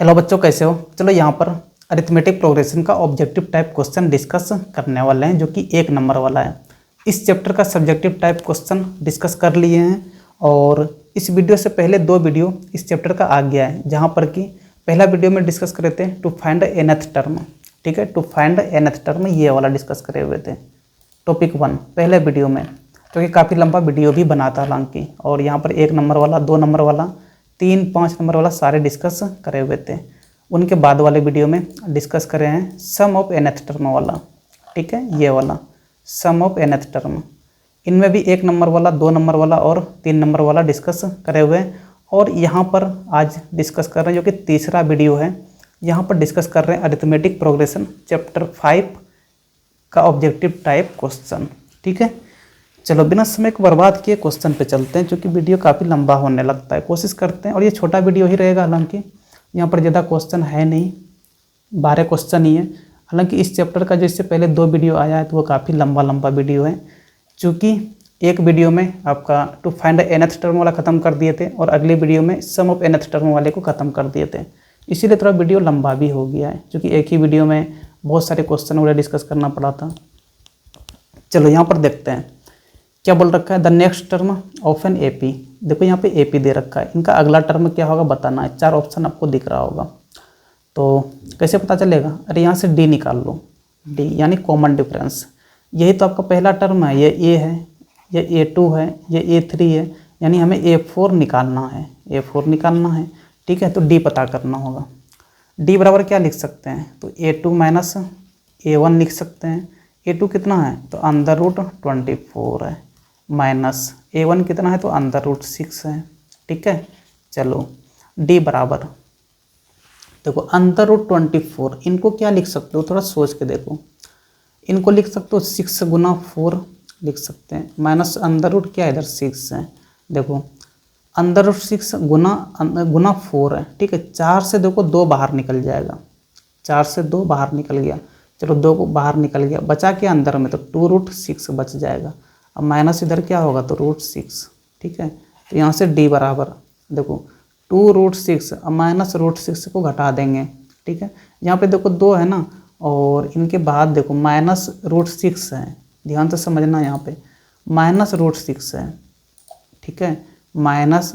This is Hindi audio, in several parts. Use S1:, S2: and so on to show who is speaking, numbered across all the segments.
S1: हेलो बच्चों, कैसे हो। चलो यहाँ पर अरिथमेटिक प्रोग्रेशन का ऑब्जेक्टिव टाइप क्वेश्चन डिस्कस करने वाले हैं, जो कि 1 नंबर वाला है। इस चैप्टर का सब्जेक्टिव टाइप क्वेश्चन डिस्कस कर लिए हैं और इस वीडियो से पहले 2 वीडियो इस चैप्टर का आ गया है, जहाँ पर कि पहला वीडियो में डिस्कस करे थे टू फाइंड nth टर्म। ठीक है, टू फाइंड nth टर्म ये वाला डिस्कस करे हुए थे टॉपिक 1 पहले वीडियो में, क्योंकि काफ़ी लंबा वीडियो भी बना था हालांकि। और यहाँ पर 1 नंबर वाला, 2 नंबर वाला, 3, 5 नंबर वाला सारे डिस्कस करे हुए थे। उनके बाद वाले वीडियो में डिस्कस करे हैं सम ऑफ nth टर्म वाला। ठीक है, ये वाला सम ऑफ nth टर्म। इनमें भी 1 नंबर वाला, 2 नंबर वाला और 3 नंबर वाला डिस्कस करे हुए हैं। और यहाँ पर आज डिस्कस कर रहे हैं, जो कि तीसरा वीडियो है। यहाँ पर डिस्कस कर रहे हैं अरिथमेटिक प्रोग्रेशन चैप्टर 5 का ऑब्जेक्टिव टाइप क्वेश्चन। ठीक है, चलो बिना समय को बर्बाद किए क्वेश्चन पे चलते हैं, क्योंकि वीडियो काफ़ी लंबा होने लगता है। कोशिश करते हैं, और ये छोटा वीडियो ही रहेगा हालांकि, यहाँ पर ज़्यादा क्वेश्चन है नहीं, 12 क्वेश्चन ही है। हालांकि इस चैप्टर का जो इससे पहले 2 वीडियो आया है तो वो काफ़ी लंबा वीडियो है, चूँकि एक वीडियो में आपका टू फाइंड nth टर्म वाला ख़त्म कर दिए थे और अगले वीडियो में सम ऑफ nth टर्म वाले को ख़त्म कर दिए थे। इसीलिए थोड़ा वीडियो लंबा भी हो गया है, क्योंकि एक ही वीडियो में बहुत सारे क्वेश्चन वगैरह डिस्कस करना पड़ा था। चलो यहाँ पर देखते हैं क्या बोल रखा है। The next term of an AP। देखो यहाँ पे AP दे रखा है, इनका अगला टर्म क्या होगा बताना है। 4 ऑप्शन आपको दिख रहा होगा, तो कैसे पता चलेगा। अरे यहाँ से D निकाल लो, D यानी कॉमन डिफरेंस। यही तो आपका पहला टर्म है, ये A है, ये A2 है, ये A3 है, यानी हमें A4 निकालना है, A4 निकालना है। ठीक है, तो D पता करना होगा। D बराबर क्या लिख सकते हैं, तो A2 माइनस A1 लिख सकते हैं। A2 कितना है, तो अंडर रूट 24 है, माइनस A1 कितना है, तो अंडर रूट 6 है। ठीक है, चलो D बराबर, देखो अंडर रूट 24, इनको क्या लिख सकते हो, थोड़ा सोच के देखो। इनको लिख सकते हो 6 गुना 4 लिख सकते हैं, माइनस अंडर रूट क्या इधर 6 है। देखो अंडर रूट 6 गुना 4 है। ठीक है, 4 से देखो 2 बाहर निकल जाएगा, 4 से 2 बाहर निकल गया। चलो 2 को बाहर निकल गया, बचा के अंदर में, तो 2 रूट 6 बच जाएगा। अब माइनस इधर क्या होगा, तो रूट 6। ठीक है, तो यहाँ से D बराबर, देखो 2 रूट 6 अब माइनस रूट 6 को घटा देंगे। ठीक है, यहाँ पे देखो 2 है ना, और इनके बाद देखो माइनस रूट 6 है, ध्यान से समझना। यहाँ पे माइनस रूट 6 है। ठीक है, माइनस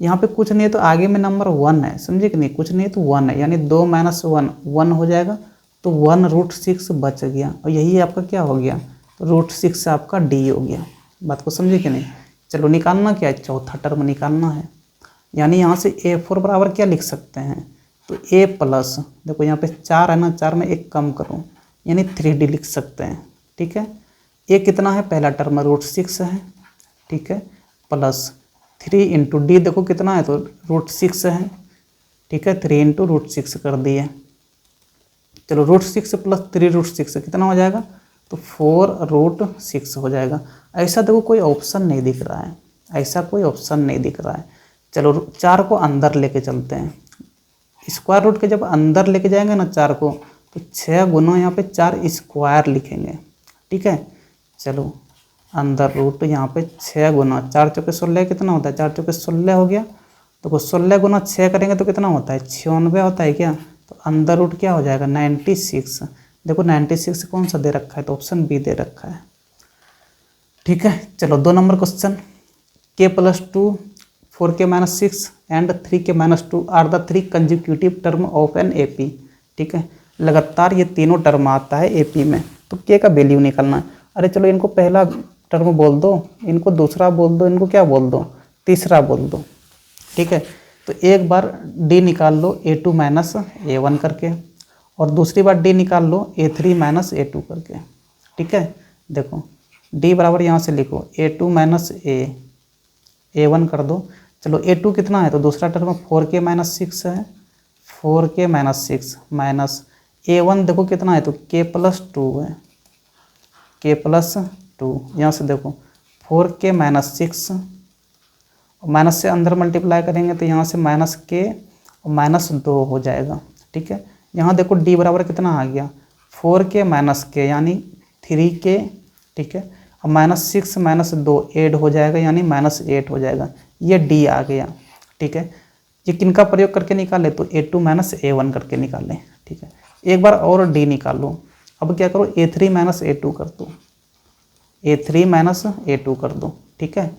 S1: यहाँ पे कुछ नहीं है तो आगे में नंबर 1 है, समझे कि नहीं। कुछ नहीं है तो 1 है, यानी 2 माइनस 1 1 हो जाएगा, तो 1 रूट 6 बच गया। और यही आपका क्या हो गया, तो रूट 6 से आपका D हो गया। बात को समझे कि नहीं। चलो निकालना क्या है, चौथा टर्म निकालना है। यानी यहाँ से A4 बराबर क्या लिख सकते हैं, तो A प्लस, देखो यहाँ पे 4 है ना, 4 में 1 कम करो, यानी 3D लिख सकते हैं। ठीक है, A कितना है, पहला टर्म रूट 6 है। ठीक है, प्लस 3 इंटू D, देखो कितना है, तो रूट 6 है। ठीक है, 3 इंटू रूट 6 कर दिए। चलो रूट 6 प्लस 3 रूट 6 कितना हो जाएगा, तो 4 रूट 6 हो जाएगा। ऐसा देखो कोई ऑप्शन नहीं दिख रहा है, ऐसा कोई ऑप्शन नहीं दिख रहा है। चलो 4 को अंदर लेके चलते हैं। स्क्वायर रूट के जब अंदर लेके जाएंगे ना 4 को, तो 6 गुना यहाँ पे 4 स्क्वायर लिखेंगे। ठीक है, चलो अंदर रूट यहाँ पे 6 गुना 4 चौके 16 कितना होता है, 4 चौके 16 हो गया। तो 16 गुना 6 करेंगे तो कितना होता है, 96 होता है क्या। तो अंदर रूट क्या हो जाएगा, 96। देखो 96 कौन सा दे रखा है, तो ऑप्शन B दे रखा है। ठीक है, चलो 2 number question. K + 2 4K - 6 and 3K - 2 are the 3 consecutive term of an AP। ठीक है, लगातार ये तीनों टर्म आता है AP में, तो K का वैल्यू निकालना है। अरे चलो इनको पहला टर्म बोल दो, इनको दूसरा बोल दो, इनको क्या बोल दो, तीसरा बोल दो। ठीक है, तो एक बार D निकाल लो A2 माइनस A1 करके, और दूसरी बार D निकाल लो A3 माइनस A2 करके। ठीक है, देखो D बराबर यहाँ से लिखो A2 माइनस A1 कर दो। चलो A2 कितना है, तो दूसरा टर्म 4K - 6 है, 4K - 6 माइनस A1 देखो कितना है, तो K + 2 है, K + 2। यहाँ से देखो 4K - 6, और माइनस से अंदर मल्टीप्लाई करेंगे तो यहाँ से -K और -2 हो जाएगा। ठीक है, यहाँ देखो D बराबर कितना आ गया, 4K - K यानी 3K। ठीक है, और -6 - 2 ऐड हो जाएगा, यानी -8 हो जाएगा। ये D आ गया। ठीक है, ये किनका प्रयोग करके निकाले, तो A2 माइनस A1 करके निकालें। ठीक है, एक बार और D निकाल लो। अब क्या करो, A3 माइनस A2 कर दो, A3 माइनस A2 कर दो। ठीक है,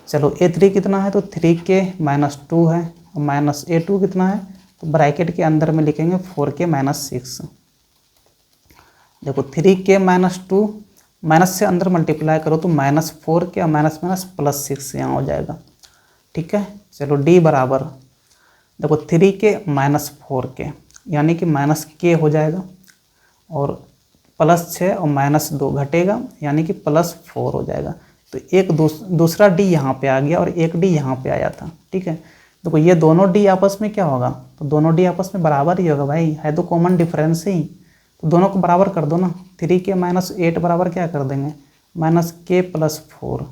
S1: चलो A3 कितना है, तो 3K माइनस 2 है, और माइनस A2 कितना है, तो ब्रैकेट के अंदर में लिखेंगे 4K माइनस 6। देखो 3K माइनस 2 माइनस से अंदर मल्टीप्लाई करो तो माइनस 4K और माइनस माइनस प्लस 6 यहाँ हो जाएगा। ठीक है, चलो D बराबर, देखो 3K माइनस 4K यानी कि माइनस K हो जाएगा, और प्लस 6 और माइनस 2 घटेगा यानी कि प्लस 4 हो जाएगा। तो एक दूसरा D यहाँ पे आ गया और एक D यहाँ पे आया था। ठीक है, देखो ये दोनों D आपस में क्या होगा, तो दोनों D आपस में बराबर ही होगा भाई, है तो कॉमन डिफरेंस ही, तो दोनों को बराबर कर दो ना। 3K माइनस 8 बराबर क्या कर देंगे, माइनस K प्लस 4।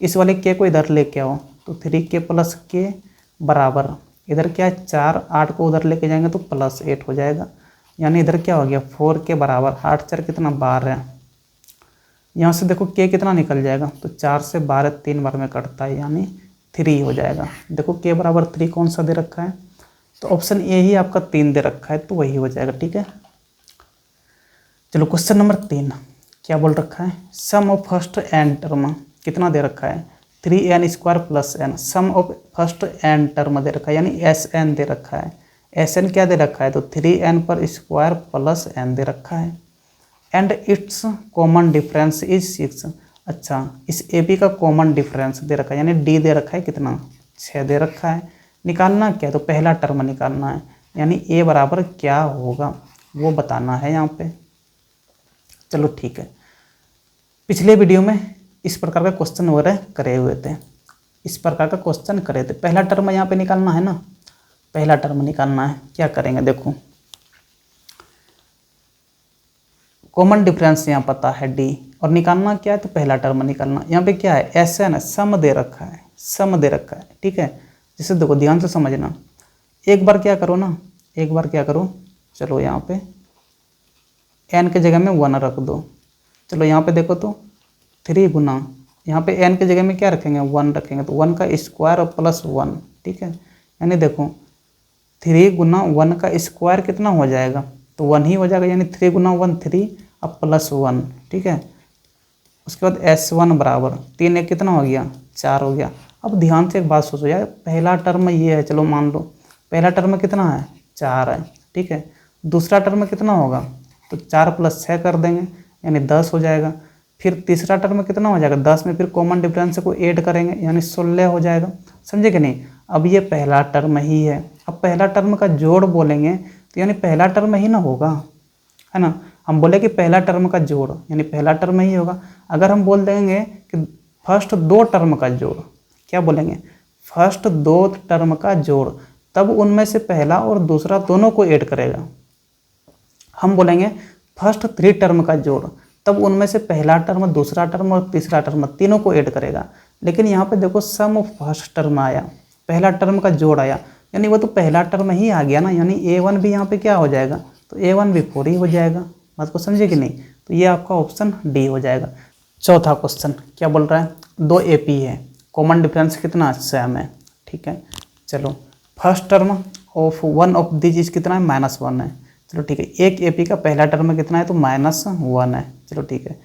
S1: इस वाले K को इधर लेके आओ, तो 3K प्लस K बराबर, इधर क्या है 4, 8 को उधर लेके जाएंगे तो प्लस 8 हो जाएगा, यानी इधर क्या हो गया 4K बराबर 8 4 कितना 12। यहाँ से देखो K कितना निकल जाएगा, तो 4 से 12 3 बार में कटता है यानी 3 हो जाएगा। देखो K बराबर 3 कौन सा दे रखा है, तो ऑप्शन ए ही आपका 3 दे रखा है, तो वही हो जाएगा। ठीक है, चलो क्वेश्चन नंबर 3 क्या बोल रखा है, sum of first n term कितना दे रखा है, 3n square plus n। Sum of first n term दे रखा है यानी Sn दे रखा है। Sn क्या दे रखा है, तो 3n पर स्क्वायर प्लस n दे रखा है। And it's common difference is 6। अच्छा, इस AP का कॉमन डिफरेंस दे रखा है यानी D दे रखा है कितना 6 दे रखा है। निकालना क्या है, तो पहला टर्म निकालना है, यानी A बराबर क्या होगा वो बताना है यहाँ पे। चलो ठीक है, पिछले वीडियो में इस प्रकार का क्वेश्चन वगैरह करे हुए थे, इस प्रकार का क्वेश्चन करे थे। पहला टर्म यहाँ पे निकालना है ना, पहला टर्म निकालना है, क्या करेंगे देखो, कॉमन डिफरेंस यहाँ पता है D, और निकालना क्या है, तो पहला टर्म निकालना। यहाँ पे क्या है Sn सम दे रखा है, सम दे रखा है। ठीक है, जिसे देखो ध्यान से समझना, एक बार क्या करो ना, एक बार क्या करो, चलो यहाँ पे n के जगह में 1 रख दो। चलो यहाँ पे देखो तो 3 गुना, यहाँ पे n के जगह में क्या रखेंगे 1 रखेंगे, तो 1 का स्क्वायर और प्लस 1। ठीक है, यानी देखो 3 गुना 1 का स्क्वायर कितना हो जाएगा, तो 1 ही हो जाएगा, यानी 3 गुना 1 3 अब प्लस 1। ठीक है, उसके बाद S1 बराबर 3 एक कितना हो गया 4 हो गया। अब ध्यान से एक बात सोचो यार, पहला टर्म ये है, चलो मान लो पहला टर्म कितना है 4 है। ठीक है, दूसरा टर्म कितना होगा, तो 4 प्लस 6 कर देंगे यानी 10 हो जाएगा। फिर तीसरा टर्म कितना हो जाएगा 10 में फिर कॉमन डिफरेंस को ऐड करेंगे यानी 16 हो जाएगा। समझे कि नहीं, अब ये पहला टर्म ही है, अब पहला टर्म का जोड़ बोलेंगे तो यानी पहला टर्म ही ना होगा, है ना। हम बोले कि पहला टर्म का जोड़ यानी पहला टर्म ही होगा। अगर हम बोल देंगे कि फर्स्ट 2 टर्म का जोड़, क्या बोलेंगे फर्स्ट 2 टर्म का जोड़, तब उनमें से पहला और दूसरा दोनों को ऐड करेगा। हम बोलेंगे फर्स्ट 3 टर्म का जोड़, तब उनमें से पहला टर्म दूसरा टर्म और तीसरा टर्म तीनों को ऐड करेगा। लेकिन यहाँ पे देखो सम ऑफ फर्स्ट टर्म आया, पहला टर्म का जोड़ आया, यानी वो तो पहला टर्म ही आ गया ना, यानी A1 भी यहाँ पे क्या हो जाएगा, तो A1 भी 4 ही हो जाएगा। बात को समझे कि नहीं, तो ये आपका ऑप्शन D हो जाएगा। चौथा क्वेश्चन क्या बोल रहा है, 2 AP है, कॉमन डिफरेंस कितना सेम है। ठीक है, चलो first term of one of this is कितना है -1 है। चलो ठीक है, एक AP का पहला टर्म कितना है, तो -1 है। चलो ठीक है,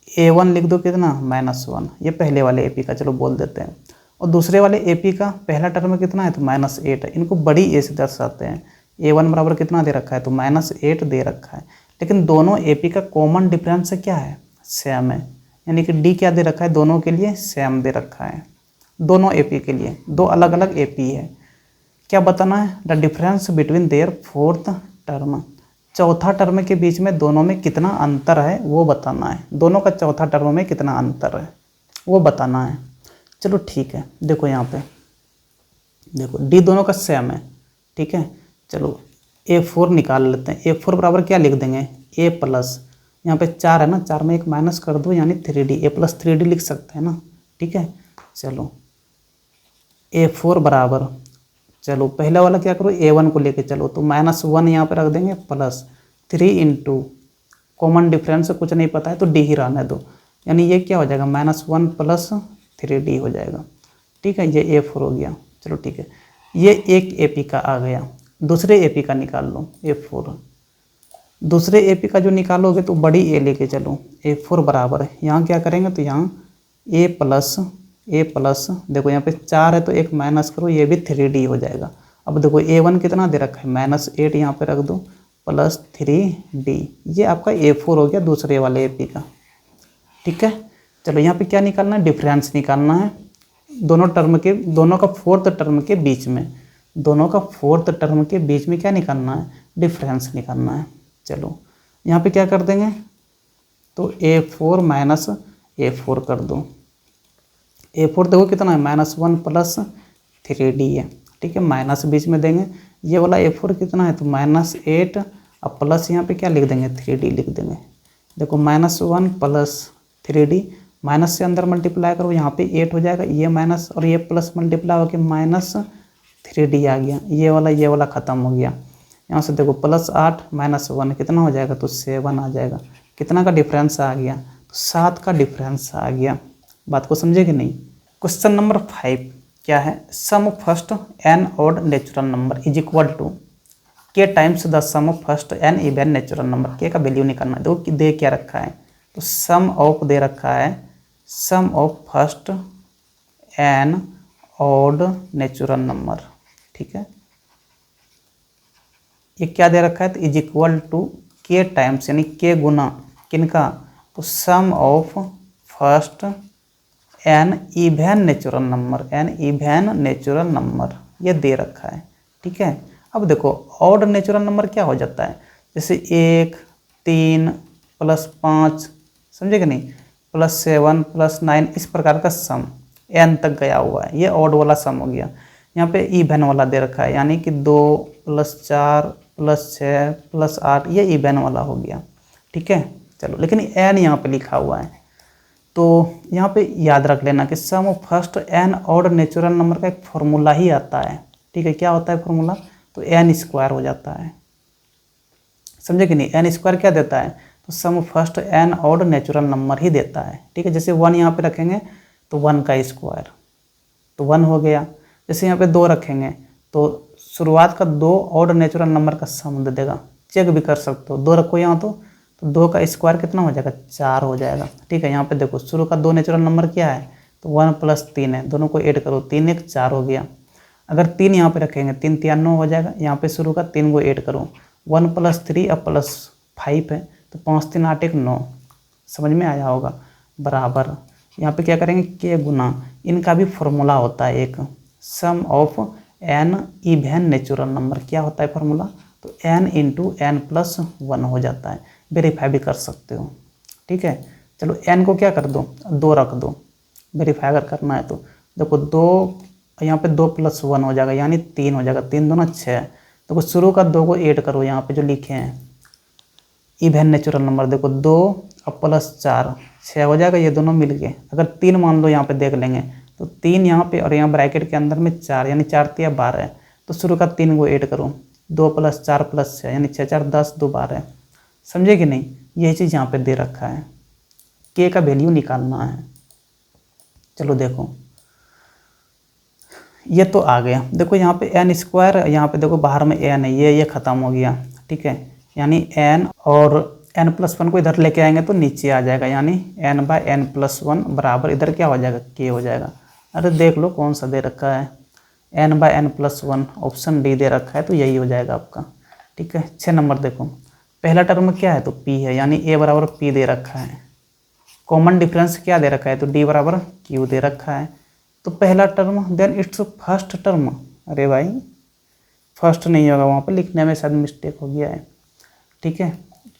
S1: A1 लिख दो कितना -1, ये पहले वाले AP का चलो बोल देते हैं। और दूसरे वाले AP का पहला टर्म कितना है, तो -8 है। इनको बड़ी A से दर्शाते हैं। A1 बराबर कितना दे रखा है, तो -8 दे रखा है। लेकिन दोनों AP का कॉमन डिफरेंस क्या है, सेम है, यानी कि D क्या दे रखा है, दोनों के लिए सेम दे रखा है। दोनों AP के लिए 2 अलग अलग AP है। क्या बताना है, the difference between their fourth term, चौथा टर्म के बीच में दोनों में कितना अंतर है वो बताना है। दोनों का चौथा टर्म में कितना अंतर है वो बताना है। चलो ठीक है, देखो यहाँ पे देखो D दोनों का सेम है। ठीक है, चलो A4 निकाल लेते हैं। A4 बराबर क्या लिख देंगे, A प्लस, यहाँ पे 4 है ना, 4 में एक माइनस कर दो यानी 3D, A प्लस 3D लिख सकते हैं ना। ठीक है, चलो A4 बराबर, चलो पहला वाला क्या करो A1 को लेके चलो, तो -1 यहाँ पे रख देंगे प्लस 3 इंटू कॉमन डिफरेंस कुछ नहीं पता है तो D ही रहने दो, यानी ये क्या हो जाएगा -1 प्लस 3D हो जाएगा। ठीक है, ये A4 हो गया। चलो ठीक है, ये एक एपी का आ गया। दूसरे एपी का निकाल लो A4। दूसरे एपी का जो निकालोगे तो बड़ी ए लेके चलो, A4 बराबर है, यहाँ क्या करेंगे तो यहाँ ए प्लस देखो यहाँ पे 4 है तो एक माइनस करो, ये भी 3D हो जाएगा। अब देखो A1 कितना दे रखा है -8, यहाँ पे रख दो प्लस 3D, ये आपका A4 हो गया दूसरे वाले एपी का। ठीक है, चलो यहाँ पे क्या निकालना है, डिफरेंस निकालना है दोनों टर्म के, दोनों का फोर्थ टर्म के बीच में, दोनों का फोर्थ टर्म के बीच में क्या निकालना है, डिफरेंस निकालना है। चलो यहाँ पे क्या कर देंगे तो A4 माइनस A4 कर दो। A4 देखो कितना है -1 प्लस 3D है। ठीक है, माइनस बीच में देंगे, ये वाला A4 कितना है तो -8, अब प्लस यहाँ पे क्या लिख देंगे 3D लिख देंगे। देखो -1 प्लस 3D, माइनस से अंदर मल्टीप्लाई करो, यहाँ पे 8 हो जाएगा, ये माइनस और ये प्लस मल्टीप्लाई होकर -3D आ गया, ये वाला ख़त्म हो गया। यहाँ से देखो +8 -1 कितना हो जाएगा तो 7 आ जाएगा। कितना का डिफरेंस आ गया तो 7 का डिफरेंस आ गया। बात को समझे कि नहीं। क्वेश्चन नंबर 5 क्या है, sum first n odd natural number is equal to k times the sum first n even natural number. k का वैल्यू निकालना है। देखो दे क्या रखा है तो सम ऑफ दे रखा है, sum of first n odd natural number. ठीक है, ये क्या दे रखा है तो is equal to k times यानी k गुना किनका तो sum of first n even natural number, n even natural number ये दे रखा है। ठीक है, अब देखो ऑड नेचुरल नंबर क्या हो जाता है, जैसे 1, 3 + 5, समझे कि नहीं, +7 +9, इस प्रकार का सम n तक गया हुआ है, ये ऑड वाला सम हो गया। यहाँ पे इवन वाला दे रखा है यानी कि 2 + 4 + 6 + 8, ये इवन वाला हो गया। ठीक है, चलो लेकिन n यहाँ पे लिखा हुआ है तो यहाँ पे याद रख लेना कि sum of first n odd natural number का एक फॉर्मूला ही आता है। ठीक है, क्या होता है फॉर्मूला तो n² हो जाता है, समझे कि नहीं। n² क्या देता है तो sum of first n odd natural number ही देता है। ठीक है, जैसे 1 यहाँ पे रखेंगे तो 1 का स्क्वायर तो 1 हो गया। जैसे यहाँ पे 2 रखेंगे तो शुरुआत का 2 ऑड नेचुरल नंबर का सम दे देगा, चेक भी कर सकते हो। 2 रखो यहाँ तो 2 का स्क्वायर कितना हो जाएगा 4 हो जाएगा। ठीक है, यहाँ पे देखो शुरू का 2 नेचुरल नंबर क्या है तो 1 + 3 है, दोनों को ऐड करो 3 1 4 हो गया। अगर 3 यहाँ पे रखेंगे 3 3 9 हो जाएगा, यहाँ पे शुरू का 3 को ऐड करो 1 + 3 अब +5 है तो 5 3 8 1 9, समझ में आया होगा, बराबर। यहाँ पे क्या करेंगे के गुना, इनका भी फॉर्मूला होता है एक, sum of n even natural number, क्या होता है फॉर्मूला तो n × n + 1 हो जाता है, वेरीफाई भी कर सकते हो। ठीक है, चलो n को क्या कर दो 2 रख दो, वेरीफाई अगर करना है तो देखो 2 यहाँ पे 2 + 1 हो जाएगा यानी 3 हो जाएगा, 3 दूना 6। देखो शुरू का 2 को ऐड करो यहाँ पे जो लिखे हैं इवन नेचुरल नंबर, देखो 2 अब +4 6 हो जाएगा, ये दोनों मिल गए। अगर 3 मान लो यहाँ पे देख लेंगे तो 3 यहाँ पे और यहाँ ब्रैकेट के अंदर में 4 यानी 4 × 3 = 12 है, तो शुरू का 3 को ऐड करो 2 + 4 + 6 यानी 6 4 10 2 12, समझे कि नहीं। यही चीज़ यहाँ पे दे रखा है, k का वैल्यू निकालना है। चलो देखो ये तो आ गया, देखो यहाँ पे n², यहाँ पे देखो बाहर में n है, ये ख़त्म हो गया। ठीक है, यानी n और n + 1 को इधर लेके आएंगे तो नीचे आ जाएगा, यानी n/n + 1 बराबर इधर क्या हो जाएगा k हो जाएगा। अरे देख लो कौन सा दे रखा है, n/n + 1 ऑप्शन डी दे रखा है तो यही हो जाएगा आपका। ठीक है, 6 नंबर देखो पहला टर्म क्या है तो p है यानी a = p दे रखा है। कॉमन डिफरेंस क्या दे रखा है तो d = q दे रखा है। तो पहला term then it's first term, अरे भाई फर्स्ट नहीं होगा, वहाँ पर लिखने में शायद मिस्टेक हो गया है। ठीक है,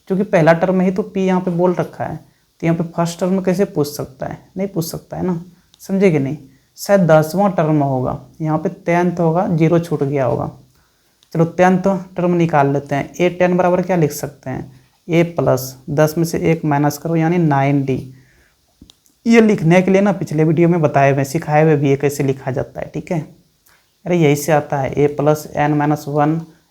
S1: क्योंकि पहला टर्म ही तो p यहाँ पे बोल रखा है तो यहाँ पे फर्स्ट टर्म कैसे पूछ सकता है, नहीं पूछ सकता है ना, समझे कि नहीं। शायद 10वां टर्म होगा, यहाँ पे 10th होगा, 0 छूट गया होगा। चलो 10th टर्म निकाल लेते हैं। a10 बराबर क्या लिख सकते हैं a + 10 में से 1 माइनस करो यानी 9d। ये लिखने के लिए ना पिछले वीडियो में बताए हुए सिखाए हुए भी ये कैसे लिखा जाता है। ठीक है, अरे यही से आता है a + n -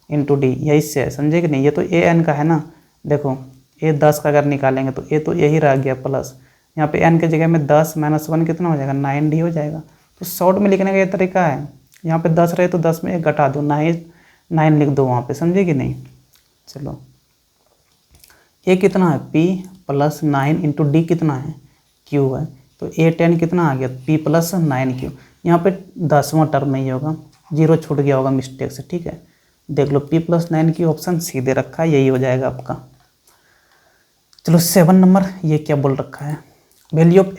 S1: 1 × d, यही से है, समझे कि नहीं। ये तो an का है ना, देखो a 10 का अगर निकालेंगे तो a तो यही रह गया प्लस, यहाँ पे n की जगह में 10 - 1 कितना हो जाएगा 9d हो जाएगा। तो शॉर्ट में लिखने का ये तरीका है, यहाँ पे 10 रहे तो 10 में 1 घटा दो, 9 लिख दो वहाँ पे, समझे कि नहीं। चलो ए कितना है p प्लस 9 इंटू डी कितना है q है, तो A10 कितना आ गया p प्लस 9q। यहाँ पे 10वां टर्म में ही होगा, 0 छूट गया होगा मिस्टेक से, ठीक है। देख लो p प्लस 9q ऑप्शन सीधे रखा है, यही हो जाएगा आपका। चलो 7 नंबर, ये क्या बोल रखा है, वैल्यू ऑफ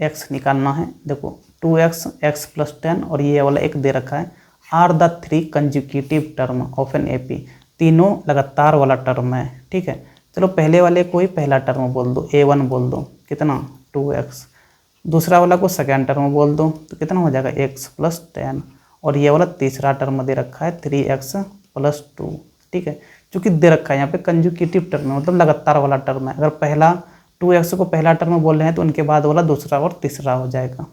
S1: x निकालना है। देखो 2x x प्लस 10 और ये वाला एक दे रखा है, are the 3 consecutive term of an AP, तीनों लगातार वाला टर्म है, ठीक है। चलो पहले वाले को ही पहला टर्म बोल दो, A1 बोल दो, कितना 2x। दूसरा वाला को सेकेंड टर्म बोल दो, तो कितना हो जाएगा x प्लस 10, और ये वाला तीसरा टर्म दे रखा है 3x प्लस 2, ठीक है। चूँकि दे रखा है यहाँ पे कंजुकेटिव टर्म है, मतलब लगातार वाला टर्म है। अगर पहला 2x को पहला टर्म बोल रहे हैं तो उनके बाद वाला दूसरा और तीसरा हो जाएगा।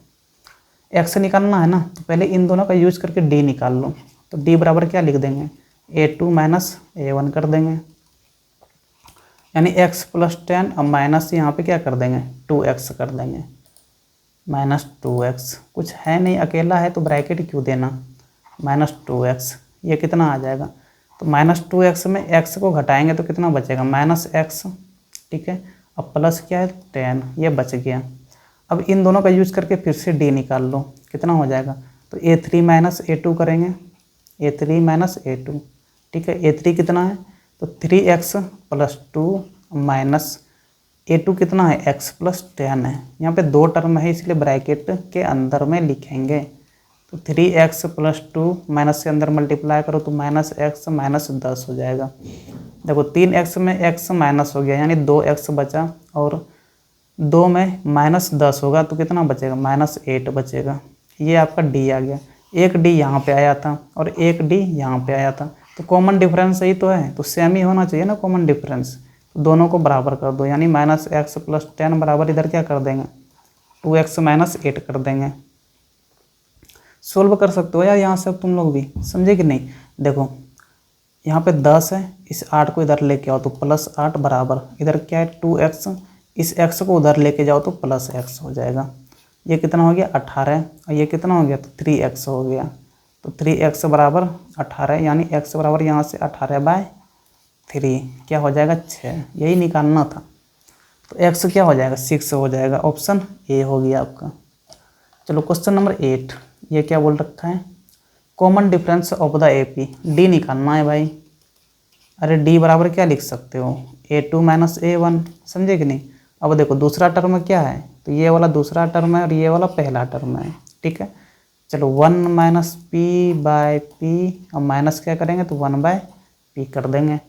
S1: x निकालना है ना, तो पहले इन दोनों का यूज करके d निकाल लो। तो d बराबर क्या लिख देंगे, A2 माइनस A1 कर देंगे, यानी x प्लस 10 अब माइनस यहाँ पे क्या कर देंगे 2x कर देंगे, माइनस 2x। कुछ है नहीं, अकेला है तो ब्रैकेट क्यों देना, माइनस 2x। ये कितना आ जाएगा, तो माइनस 2x में x को घटाएंगे तो कितना बचेगा माइनस x, ठीक है। अब प्लस क्या है 10, ये बच गया। अब इन दोनों का यूज करके फिर से d निकाल लो, कितना हो जाएगा, तो A3 माइनस A2 करेंगे, A3 माइनस A2, ठीक है। A3 कितना है, तो 3x प्लस 2 माइनस A2 कितना है x प्लस 10 है। यहाँ पे दो टर्म है इसलिए ब्रैकेट के अंदर में लिखेंगे। तो 3x प्लस 2 माइनस से अंदर मल्टीप्लाई करो तो माइनस x माइनस 10 हो जाएगा। देखो 3x में x माइनस हो गया, यानी 2x बचा, और 2 में माइनस 10 होगा तो कितना बचेगा माइनस 8 बचेगा। ये आपका d आ गया। एक d यहाँ पे आया था और एक d यहाँ पे आया था, तो कॉमन डिफरेंस यही तो है, तो सेम ही होना चाहिए ना कॉमन डिफरेंस। तो दोनों को बराबर कर दो, यानी माइनस x प्लस 10 बराबर इधर क्या कर देंगे 2x माइनस 8 कर देंगे। सोल्व कर सकते हो यार यहाँ से अब तुम लोग भी, समझे कि नहीं। देखो यहाँ पे 10 है, इस 8 को इधर लेके आओ तो प्लस 8 बराबर इधर क्या है 2x, इस x को उधर लेके जाओ तो प्लस x हो जाएगा। ये कितना हो गया 18, और ये कितना हो गया तो 3x हो गया। तो 3x बराबर 18, यानी x बराबर यहाँ से 18/3 क्या हो जाएगा 6, यही निकालना था। तो x क्या हो जाएगा 6 हो जाएगा, ऑप्शन ए हो गया आपका। चलो क्वेश्चन नंबर 8, ये क्या बोल रखा है, common difference of the AP, d निकालना है भाई। अरे d बराबर क्या लिख सकते हो A2 माइनस A1, समझे कि नहीं। अब देखो दूसरा टर्म क्या है, तो ये वाला दूसरा टर्म है और ये वाला पहला टर्म है, ठीक है। चलो 1 माइनस p/p, अब माइनस क्या करेंगे तो 1/p कर देंगे।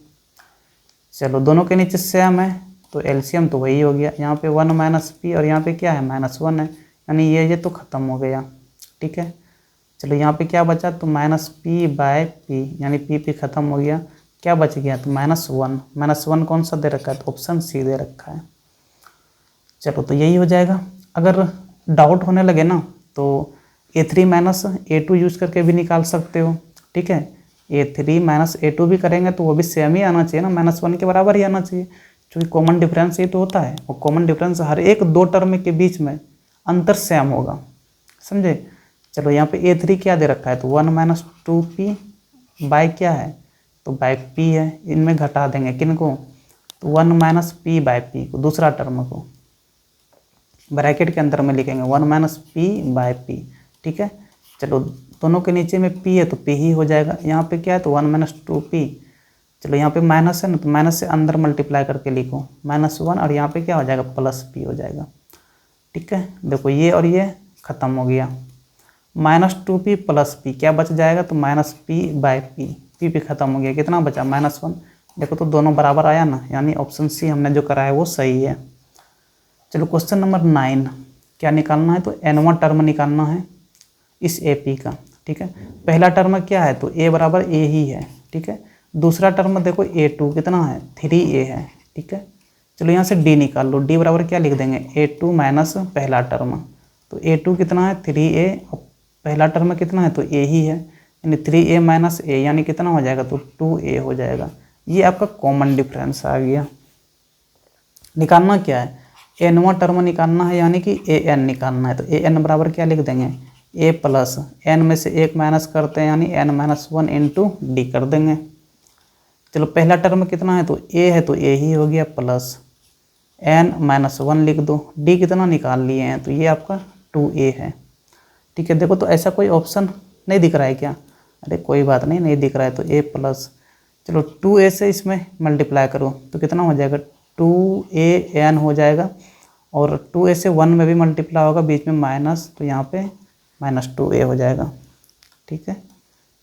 S1: चलो दोनों के नीचे सेम है तो एलसीएम तो वही हो गया। यहाँ पे 1 माइनस p और यहाँ पे क्या है -1 है, यानी ये तो ख़त्म हो गया, ठीक है। चलो यहाँ पे क्या बचा तो माइनस p/p, यानी p ख़त्म हो गया, क्या बच गया तो -1। -1 कौन सा दे रखा है तो ऑप्शन सी दे रखा है। चलो तो यही हो जाएगा। अगर डाउट होने लगे ना तो A3 माइनस A2 यूज़ करके भी निकाल सकते हो, ठीक है। A3 माइनस A2 भी करेंगे तो वो भी सेम ही आना चाहिए ना, -1 के बराबर ही आना चाहिए, क्योंकि कॉमन डिफरेंस ये तो होता है, और कॉमन डिफरेंस हर एक दो टर्म के बीच में अंतर सेम होगा, समझे। चलो यहाँ पे A3 क्या दे रखा है तो 1 माइनस 2p बाय क्या है तो बाय p है, इनमें घटा देंगे किन को तो 1 माइनस p/p को, दूसरा टर्म को ब्रैकेट के अंदर में लिखेंगे 1 माइनस p/p, ठीक है। चलो दोनों के नीचे में p है तो p ही हो जाएगा। यहाँ पे क्या है तो 1 माइनस 2p, चलो यहाँ पे माइनस है ना तो माइनस से अंदर मल्टीप्लाई करके लिखो -1, और यहाँ पे क्या हो जाएगा प्लस p हो जाएगा, ठीक है। देखो ये और ये ख़त्म हो गया, -2p प्लस p क्या बच जाएगा तो -p/p, p ख़त्म हो गया, कितना बचा -1। देखो तो दोनों बराबर आया ना, यानी ऑप्शन सी हमने जो करा है वो सही है। चलो क्वेश्चन नंबर 9, क्या निकालना है तो n वां टर्म निकालना है इस AP का, ठीक है। पहला टर्म क्या है तो a बराबर a ही है, ठीक है। दूसरा टर्म देखो A2 कितना है 3a है, ठीक है। चलो यहाँ से d निकाल लो, d बराबर क्या लिख देंगे A2 माइनस पहला टर्म, तो A2 कितना है 3a, और पहला टर्म कितना है तो a ही है, यानी 3a माइनस a, यानी कितना हो जाएगा तो 2a हो जाएगा। ये आपका कॉमन डिफरेंस आ गया। निकालना क्या है n वां टर्म निकालना है, यानी कि an निकालना है, तो an बराबर क्या लिख देंगे ए प्लस एन में से एक माइनस करते हैं यानी n minus one into d कर देंगे। चलो पहला टर्म कितना है तो ए है तो ए ही हो गया प्लस एन माइनस वन लिख दो, डी कितना निकाल लिए हैं तो ये आपका 2a है। ठीक है, देखो तो ऐसा कोई ऑप्शन नहीं दिख रहा है क्या? अरे कोई बात नहीं, नहीं दिख रहा है तो a प्लस, चलो 2a से इसमें मल्टीप्लाई करो तो कितना हो जाएगा 2an हो जाएगा, और 2a से 1 में भी मल्टीप्लाई होगा, बीच में माइनस तो यहाँ पे माइनस 2a हो जाएगा। ठीक है,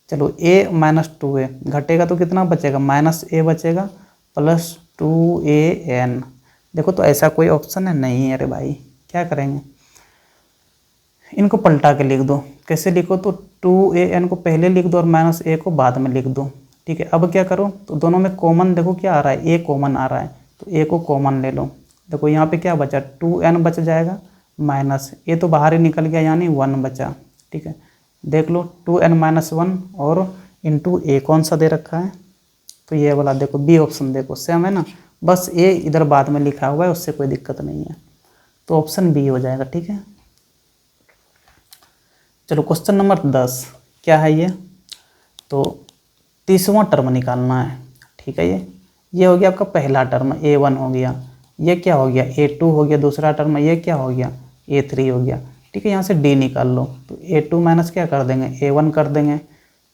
S1: चलो a माइनस 2a घटेगा तो कितना बचेगा माइनस a बचेगा प्लस 2an। देखो तो ऐसा कोई ऑप्शन है नहीं है। अरे भाई क्या करेंगे, इनको पलटा के लिख दो। कैसे लिखो तो 2an को पहले लिख दो और माइनस a को बाद में लिख दो। ठीक है, अब क्या करो तो दोनों में कॉमन देखो क्या आ रहा है, a कॉमन आ रहा है तो a को कॉमन ले लो। देखो यहाँ पे क्या बचा 2n बच जाएगा माइनस a तो बाहर ही निकल गया यानी 1 बचा। ठीक है, देख लो 2n माइनस 1 और इंटू a कौन सा दे रखा है तो ये वाला देखो बी ऑप्शन देखो सेम है ना, बस a इधर बाद में लिखा हुआ है, उससे कोई दिक्कत नहीं है तो ऑप्शन बी हो जाएगा। ठीक है, चलो क्वेश्चन नंबर 10 क्या है ये, तो 30वां टर्म निकालना है। ठीक है, ये हो गया आपका पहला टर्म a1 हो गया, ये क्या हो गया a2 हो गया दूसरा टर्म, ये क्या हो गया a3 हो गया। ठीक है, यहाँ से d निकाल लो तो a2 माइनस क्या कर देंगे a1 कर देंगे,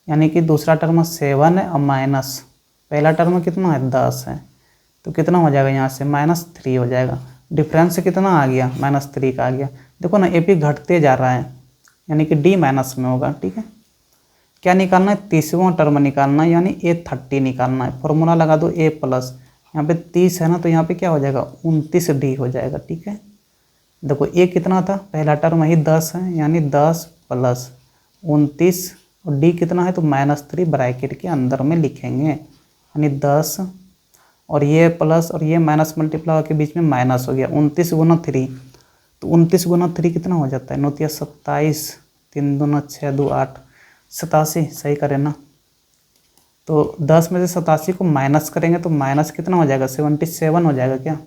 S1: यानी कि दूसरा टर्म 7 है और माइनस पहला टर्म कितना है 10 है तो कितना हो जाएगा यहाँ से -3 हो जाएगा। डिफरेंस कितना आ गया -3 का आ गया। देखो ना AP घटते जा रहा है यानी कि D माइनस में होगा। ठीक है, क्या निकालना है 30वां टर्म निकालना है यानी A30 निकालना है। फॉर्मूला लगा दो a प्लस, यहाँ पे 30 है ना तो यहाँ पे क्या हो जाएगा 29D हो जाएगा। ठीक है, देखो a कितना था पहला टर्म ही 10 है यानी 10 प्लस 29 और d कितना है तो -3 ब्रैकेट के अंदर में लिखेंगे यानी 10 और ये प्लस और ये माइनस मल्टीप्लाई के बीच में माइनस हो गया 29 गुना 3 तो 29 गुना 3 कितना हो जाता है 9 27 3 दूना 6 2 8 87 सही करें ना। तो 10 में से 87 को माइनस करेंगे तो माइनस कितना हो जाएगा 77 हो जाएगा क्या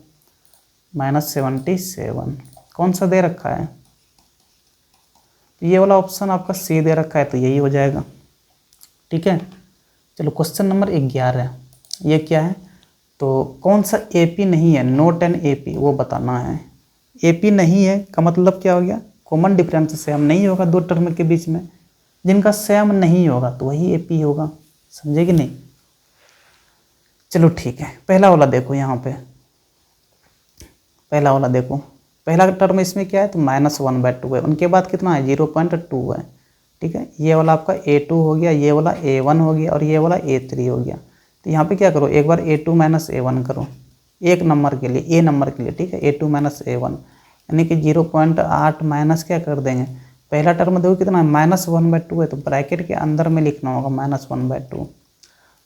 S1: -77 कौन सा दे रखा है ये वाला ऑप्शन आपका सी दे रखा है तो यही हो जाएगा। ठीक है, चलो क्वेश्चन नंबर 11 ये क्या है तो कौन सा AP नहीं है नोट एन AP वो बताना है। AP नहीं है का मतलब क्या हो गया कॉमन डिफरेंस सेम नहीं होगा दो टर्म के बीच में, जिनका सेम नहीं होगा तो वही AP होगा, समझे कि नहीं। चलो ठीक है, पहला वाला देखो यहाँ पे, पहला वाला देखो पहला टर्म इसमें क्या है तो -1/2 है, उनके बाद कितना है 0.2 है। ठीक है, ये वाला आपका A2 हो गया, ये वाला A1 हो गया और ये वाला A3 हो गया। तो यहाँ पे क्या करो एक बार A2 माइनस A1 करो एक नंबर के लिए A नंबर के लिए। ठीक है, A2 माइनस A1 यानी कि 0.8 माइनस क्या कर देंगे पहला टर्म देखो कितना है -1/2 है तो ब्रैकेट के अंदर में लिखना होगा -1/2।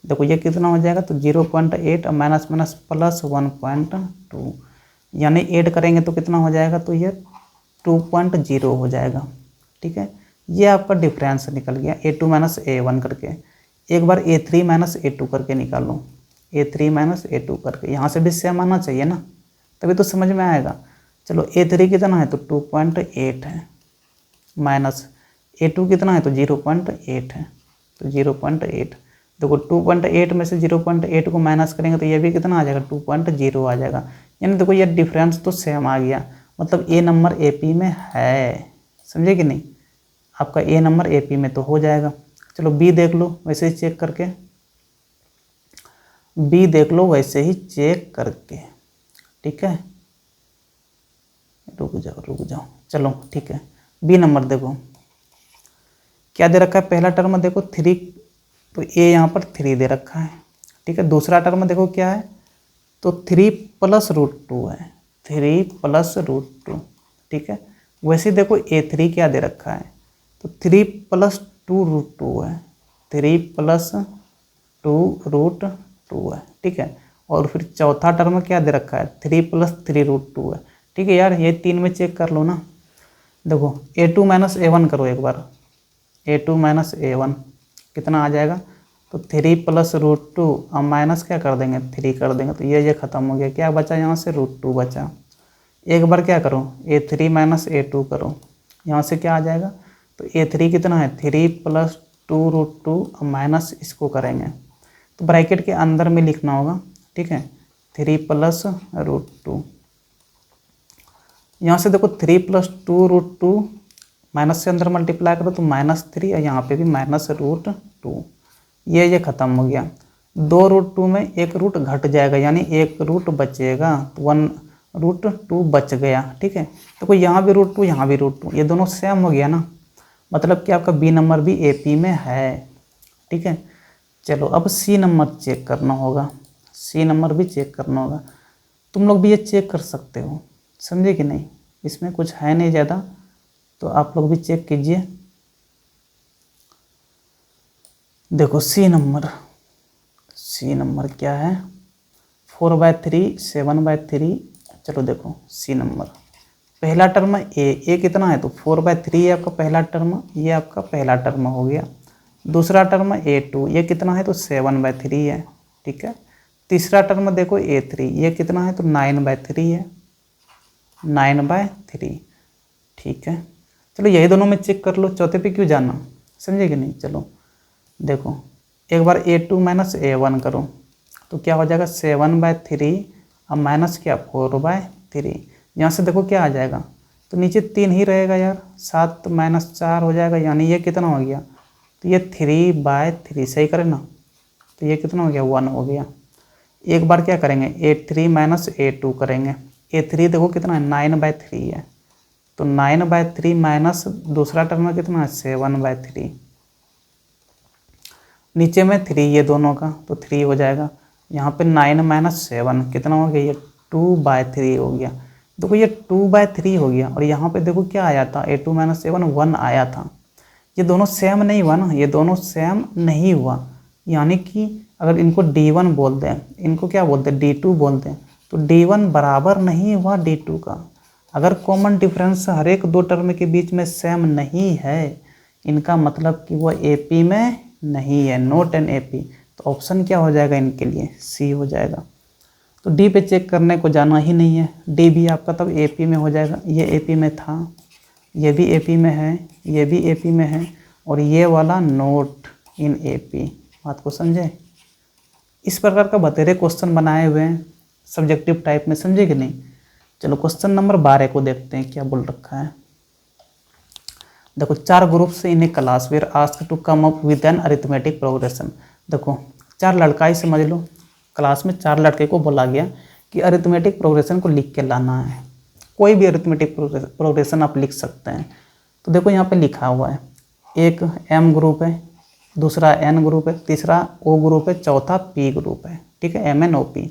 S1: देखो ये कितना हो जाएगा तो 0.8 और माइनस माइनस प्लस 1.2 यानी ऐड करेंगे तो कितना हो जाएगा तो ये 2.0 हो जाएगा। ठीक है, ये आपका डिफरेंस निकल गया A2 माइनस A1 करके। एक बार A3 माइनस A2 करके निकालो, A3 माइनस A2 करके, यहाँ से भी सेम आना चाहिए ना तभी तो समझ में आएगा। चलो A3 कितना है तो 2.8 है माइनस A2 कितना है तो 0.8 है तो 0.8। देखो 2.8 में से 0.8 को माइनस करेंगे तो ये भी कितना आ जाएगा 2.0 आ जाएगा। यानी देखो ये डिफरेंस तो सेम आ गया, मतलब A नंबर AP में है, समझे कि नहीं। आपका A नंबर AP में तो हो जाएगा। चलो B देख लो वैसे ही चेक करके, B देख लो वैसे ही चेक करके। ठीक है, रुक जाओ चलो ठीक है। B नंबर देखो क्या दे रखा है पहला टर्म देखो 3 तो A यहाँ पर 3 दे रखा है। ठीक है, दूसरा टर्म देखो क्या है तो 3 + √2 है 3 + √2। ठीक है, वैसे देखो A3 क्या दे रखा है तो 3 + 2√2 है 3 + 2√2 है। ठीक है, और फिर चौथा टर्म क्या दे रखा है 3 + 3√2 है। ठीक है यार, ये 3 में चेक कर लो ना। देखो A2 माइनस A1 करो एक बार, A2 माइनस A1 कितना आ जाएगा तो 3 + √2 और माइनस क्या कर देंगे 3 कर देंगे तो ये ख़त्म हो गया। क्या बचा यहाँ से √2 बचा। एक बार क्या करो A3 माइनस A2 करो, यहाँ से क्या आ जाएगा तो A3 कितना है 3 + 2√2 और माइनस इसको करेंगे तो ब्रैकेट के अंदर में लिखना होगा, ठीक है, 3 + √2। यहाँ से देखो 3 + 2√2 माइनस से अंदर मल्टीप्लाई करो तो -3 और यहाँ पे भी -√2। ये ख़त्म हो गया। 2√2 में एक रूट घट जाएगा यानी एक रूट बचेगा, तो 1√2 बच गया, ठीक है। तो कोई यहाँ भी √2 यहाँ भी √2, ये दोनों सेम हो गया ना, मतलब कि आपका बी नंबर भी AP में है, ठीक है। चलो अब C नंबर चेक करना होगा, C नंबर भी चेक करना होगा। तुम लोग भी ये चेक कर सकते हो, समझे कि नहीं, इसमें कुछ है नहीं ज़्यादा, तो आप लोग भी चेक कीजिए। देखो C नंबर क्या है 4/3 7/3। चलो देखो C नंबर पहला टर्म ए कितना है तो 4/3 है आपका पहला टर्म, ये आपका पहला टर्म हो गया। दूसरा टर्म A2 ये कितना है तो 7/3 है, ठीक है। तीसरा टर्म देखो A3 ये कितना है तो 9/3 है, 9/3, ठीक है। चलो यही दोनों में चेक कर लो, चौथे पे क्यों जाना, समझे कि नहीं। चलो देखो एक बार A2 - A1 करो तो क्या हो जाएगा 7/3 अब माइनस क्या 4/3। यहाँ से देखो क्या आ जाएगा तो नीचे 3 ही रहेगा यार, 7 - 4 हो जाएगा, यानी ये कितना हो गया तो ये 3/3, सही करें ना, तो ये कितना हो गया 1 हो गया। एक बार क्या करेंगे A3 - A2 करेंगे, A3 देखो कितना है 9/3 है, तो 9/3 माइनस दूसरा टर्म में कितना है 7/3, नीचे में 3 ये दोनों का तो 3 हो जाएगा। यहाँ पे 9 - 7 कितना हो गया ये 2/3 हो गया। देखो ये 2/3 हो गया और यहाँ पे देखो क्या आया था A2 - A1 1 आया था, ये दोनों सेम नहीं हुआ ना, ये दोनों सेम नहीं हुआ, यानी कि अगर इनको D1 बोल दें, इनको क्या बोलते हैं D2 बोलते हैं, तो D1 बराबर नहीं हुआ D2 का। अगर कॉमन डिफरेंस हर एक दो टर्म के बीच में सेम नहीं है, इनका मतलब कि वो AP में नहीं है, नॉट एन AP। तो ऑप्शन क्या हो जाएगा इनके लिए C हो जाएगा। तो D पे चेक करने को जाना ही नहीं है, D भी आपका तब AP में हो जाएगा, ये AP में था, ये भी AP में है, ये भी AP में है और ये वाला नोट इन AP। बात को समझे, इस प्रकार का बतेरे क्वेश्चन बनाए हुए हैं सब्जेक्टिव टाइप में, समझे कि नहीं। चलो क्वेश्चन नंबर 12 को देखते हैं क्या बोल रखा है। देखो 4 groups in a class were asked to come up with an arithmetic progression. देखो 4 लड़का ही समझ लो, क्लास में 4 लड़के को बोला गया कि अरिथमेटिक प्रोग्रेशन को लिख के लाना है, कोई भी अरिथमेटिक प्रोग्रेशन आप लिख सकते हैं। तो देखो यहाँ पे लिखा हुआ है, एक M ग्रुप है, दूसरा N ग्रुप है, तीसरा O ग्रुप है, चौथा P ग्रुप है, ठीक है, MNOP।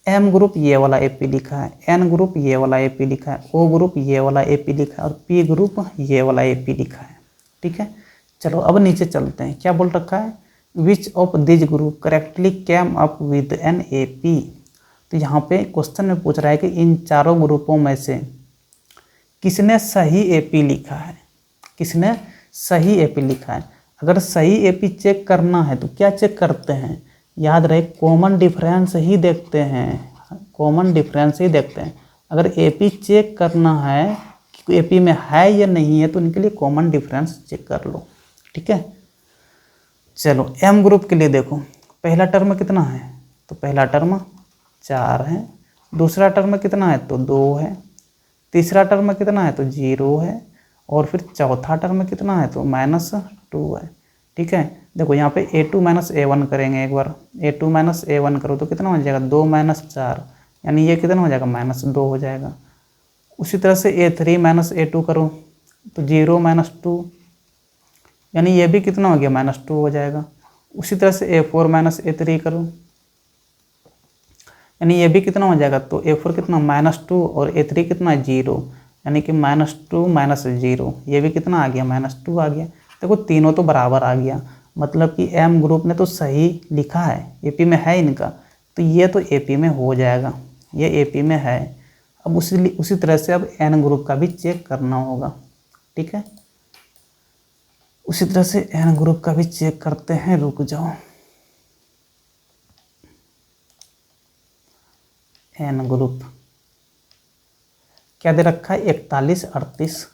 S1: M ग्रुप ये वाला AP लिखा है, N ग्रुप ये वाला AP लिखा है, O ग्रुप ये वाला AP लिखा है और P ग्रुप ये वाला AP लिखा है, ठीक है। चलो अब नीचे चलते हैं, क्या बोल रखा है which of this group correctly came up with an AP। तो यहाँ पे क्वेश्चन में पूछ रहा है कि इन चारों ग्रुपों में से किसने सही AP लिखा है, किसने सही AP लिखा है। अगर सही AP चेक करना है तो क्या चेक करते हैं, याद रहे कॉमन डिफरेंस ही देखते हैं, कॉमन डिफरेंस ही देखते हैं। अगर AP चेक करना है कि AP में है या नहीं है तो इनके लिए कॉमन डिफरेंस चेक कर लो, ठीक है। चलो M ग्रुप के लिए देखो पहला टर्म कितना है तो पहला टर्म 4 है, दूसरा टर्म कितना है तो 2 है, तीसरा टर्म कितना है तो 0 है और फिर चौथा टर्म कितना है तो -2 है, ठीक है। देखो यहाँ पे A2 - A1 करेंगे, एक बार A2 - A1 करो तो कितना हो जाएगा 2 - 4, यानी ये कितना हो जाएगा -2 हो जाएगा। उसी तरह से A3 - A2 करो तो 0 - 2, यानी ये भी कितना हो गया -2 हो जाएगा। उसी तरह से A4 - A3 करो, यानी ये भी कितना हो जाएगा तो A4 कितना -2 और A3 कितना 0, यानी कि -2 - 0, ये भी कितना आ गया -2 आ गया। देखो तीनों तो बराबर आ गया, मतलब कि M ग्रुप ने तो सही लिखा है, AP में है इनका, तो ये तो AP में हो जाएगा, ये AP में है। अब उसी तरह से अब N ग्रुप का भी चेक करना होगा, ठीक है। उसी तरह से N ग्रुप का भी चेक करते हैं, रुक जाओ। N ग्रुप क्या दे रखा है 41 38,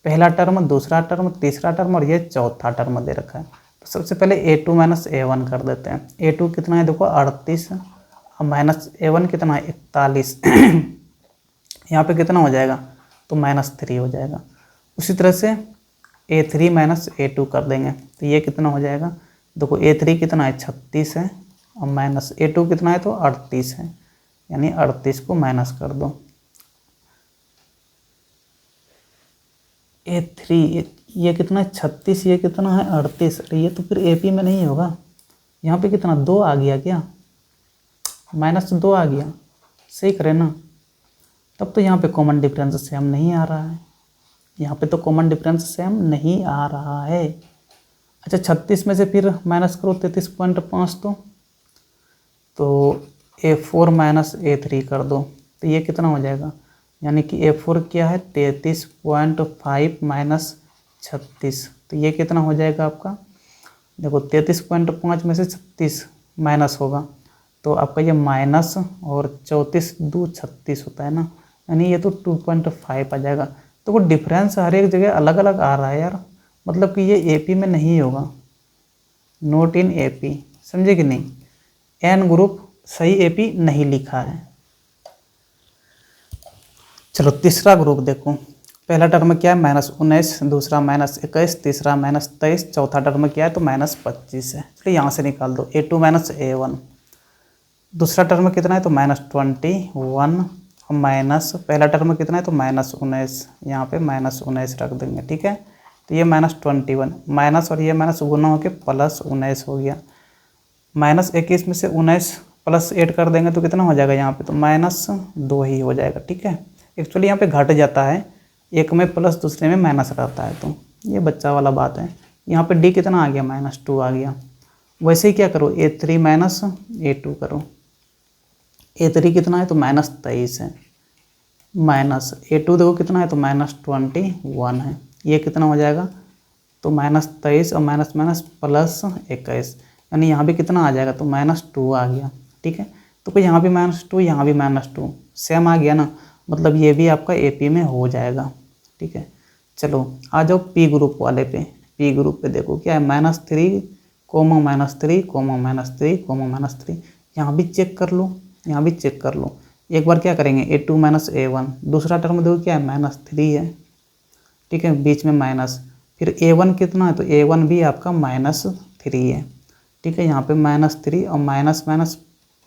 S1: पहला टर्म, दूसरा टर्म, तीसरा टर्म और ये चौथा टर्म दे रखा है। तो सबसे पहले A2 माइनस A1 कर देते हैं। A2 कितना है देखो 38 और माइनस A1 कितना है 41 यहाँ पे कितना हो जाएगा तो -3 हो जाएगा। उसी तरह से A3 माइनस A2 कर देंगे तो ये कितना हो जाएगा देखो A3 कितना है 36 है और माइनस A2 कितना है तो 38 है, यानी 38 को माइनस कर दो। A3 ये कितना है 36, ये कितना है 38, अरे ये तो फिर AP में नहीं होगा। यहाँ पे कितना 2 आ गया क्या, -2 आ गया, सही करें ना। तब तो यहाँ पे कॉमन डिफरेंस सेम नहीं आ रहा है, यहाँ पे तो कॉमन डिफरेंस सेम नहीं आ रहा है। अच्छा 36 में से फिर माइनस करो 33.5 तो A4 माइनस A3 कर दो तो ये कितना हो जाएगा, यानी कि A4 क्या है 33.5 माइनस 36 तो ये कितना हो जाएगा आपका देखो 33.5 में से 36 माइनस होगा तो आपका ये माइनस और 34 2 36 होता है ना, यानी ये तो 2.5 आ जाएगा। तो वो डिफरेंस हर एक जगह अलग अलग आ रहा है यार, मतलब कि ये AP में नहीं होगा, नोट इन AP, समझे कि नहीं। N ग्रुप सही AP नहीं लिखा है। चलो तीसरा ग्रुप देखो, पहला टर्म क्या है -19, दूसरा -21, तीसरा -23, चौथा टर्म क्या है तो -25 है। चलिए यहाँ से निकाल दो A2 माइनस A1। दूसरा टर्म कितना है तो -21 माइनस पहला टर्म कितना है तो -19, यहाँ पे -19 रख देंगे, ठीक है। तो ये -21 माइनस और ये माइनस गुना होकर +19 हो गया। -21 में से 19 प्लस 8 कर देंगे तो कितना हो जाएगा यहाँ पे तो -2 ही हो जाएगा, ठीक है। एक्चुअली यहाँ पे घट जाता है, एक में प्लस दूसरे में माइनस रहता है, तो ये बच्चा वाला बात है। यहाँ पे D कितना आ गया -2 आ गया। वैसे ही क्या करो A3 माइनस A2 करो, A3 कितना है तो -23 है, माइनस A2 देखो कितना है तो -21 है, ये कितना हो जाएगा तो -23 और माइनस माइनस +21, यानी यहाँ भी कितना आ जाएगा तो -2 आ गया, ठीक है। तो कोई यहाँ भी -2 यहाँ भी -2 सेम आ गया ना, मतलब ये भी आपका AP में हो जाएगा, ठीक है। चलो आ जाओ P ग्रुप वाले पे। P ग्रुप पे देखो क्या है -3, -3, -3, यहाँ भी चेक कर लो, यहाँ भी चेक कर लो। एक बार क्या करेंगे A2 माइनस A1, दूसरा टर्म देखो क्या है -3 है, ठीक है, बीच में माइनस, फिर A1 कितना है तो A1 भी आपका -3 है, ठीक है। यहाँ पे -3 और माइनस माइनस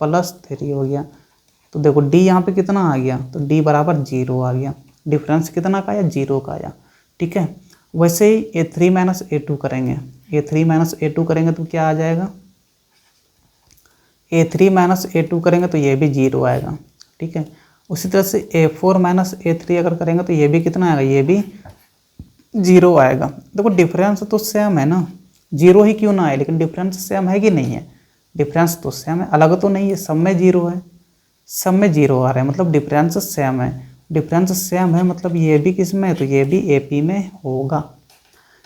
S1: +3 हो गया। तो देखो D यहाँ पे कितना आ गया तो D बराबर 0 आ गया, डिफरेंस कितना का आया 0 का आया, ठीक है। वैसे ही A3 माइनस A2 करेंगे, A3 माइनस A2 करेंगे तो क्या आ जाएगा, A3 माइनस A2 करेंगे तो ये भी 0 आएगा, ठीक है। उसी तरह से A4 माइनस A3 अगर करेंगे तो ये भी कितना आएगा, ये भी 0 आएगा। देखो डिफरेंस तो सेम है ना, 0 ही क्यों ना आए, लेकिन डिफरेंस सेम है कि नहीं है, डिफरेंस तो सेम है, अलग तो नहीं है, सब में 0 है, सब में 0 आ रहा है, मतलब डिफरेंस सेम है। डिफरेंस सेम है मतलब ये भी किस में है तो ये भी AP में होगा,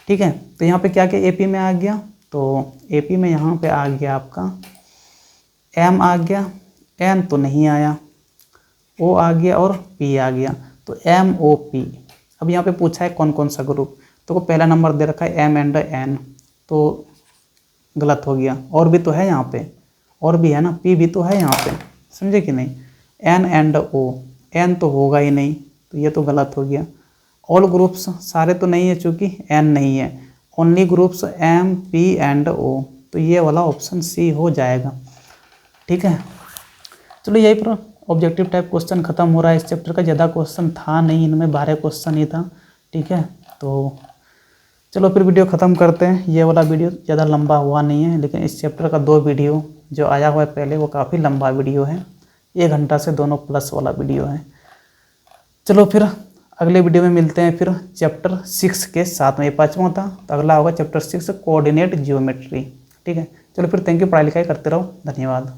S1: ठीक है। तो यहाँ पे क्या क्या AP में आ गया, तो AP में यहाँ पे आ गया आपका M आ गया, N तो नहीं आया, O आ गया और P आ गया, तो MOP। अब यहाँ पे पूछा है कौन कौन सा ग्रुप, तो पहला नंबर दे रखा है M एंड N, तो गलत हो गया, और भी तो है यहाँ पे, और भी है ना, P भी तो है यहाँ पे, समझे कि नहीं। N एंड O, N तो होगा ही नहीं, तो ये तो गलत हो गया। ऑल ग्रुप्स सारे तो नहीं है चूँकि N नहीं है, only groups M P and O, तो ये वाला ऑप्शन C हो जाएगा, ठीक है। चलो यही पर ऑब्जेक्टिव टाइप क्वेश्चन खत्म हो रहा है। इस चैप्टर का ज़्यादा क्वेश्चन था नहीं, इनमें 12 क्वेश्चन ही था, ठीक है। तो चलो फिर वीडियो ख़त्म करते हैं। ये वाला वीडियो ज़्यादा लंबा हुआ नहीं है, लेकिन इस चैप्टर का 2 वीडियो जो आया हुआ है पहले वो काफ़ी लंबा वीडियो है, 1 घंटा से दोनों प्लस वाला वीडियो है। चलो फिर अगले वीडियो में मिलते हैं फिर चैप्टर 6 के साथ में, ये 5वां था, तो अगला होगा चैप्टर 6 कोऑर्डिनेट जियोमेट्री, ठीक है। चलो फिर थैंक यू, पढ़ाई लिखाई करते रहो, धन्यवाद।